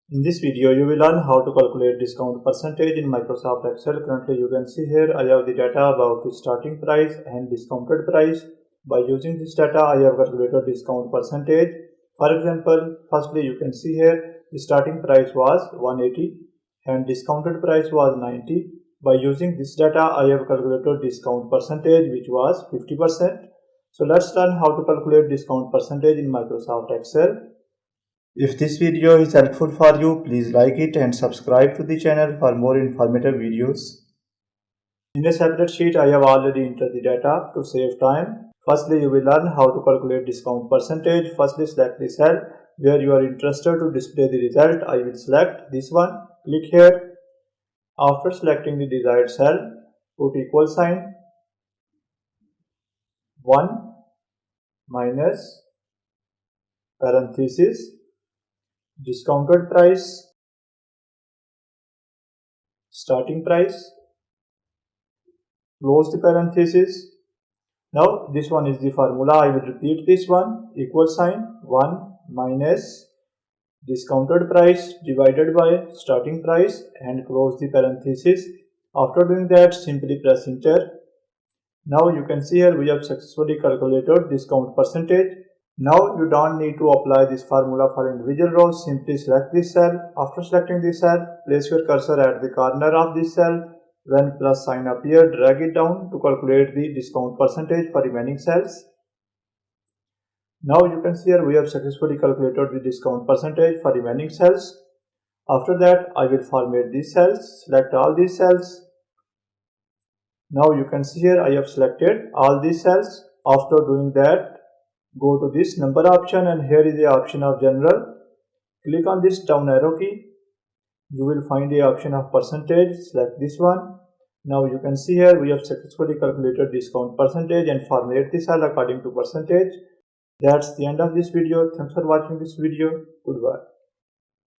In this video, you will learn how to calculate discount percentage in Microsoft Excel. Currently, you can see here I have the data about the starting price and discounted price. By using this data, I have calculated discount percentage. For example, firstly, you can see here the starting price was 180 and discounted price was 90. By using this data, I have calculated discount percentage, which was 50%. So let's learn how to calculate discount percentage in Microsoft Excel. If this video is helpful for you, please like it and subscribe to the channel for more informative videos. In a separate sheet, I have already entered the data to save time. Firstly, you will learn how to calculate discount percentage. Firstly, select the cell where you are interested to display the result. I will select this one. Click here. After selecting the desired cell, put equal sign 1 minus parenthesis discounted price, starting price, close the parenthesis. Now this one is the formula. I will repeat this one. Equal sign 1 minus discounted price divided by starting price and close the parenthesis. After doing that, simply press enter. Now you can see here we have successfully calculated discount percentage. Now you don't need to apply this formula for individual rows. Simply select this cell. After selecting this cell, place your cursor at the corner of this cell. When plus sign appears, drag it down to calculate the discount percentage for remaining cells. Now you can see here we have successfully calculated the discount percentage for remaining cells. After that, I will format these cells. Select all these cells. Now you can see here I have selected all these cells. After doing that, go to this number option and here is the option of general. Click on this down arrow key. You will find the option of percentage. Select this one. Now you can see here we have successfully calculated discount percentage and format the cell according to percentage. That's the end of this video. Thanks for watching this video. Goodbye.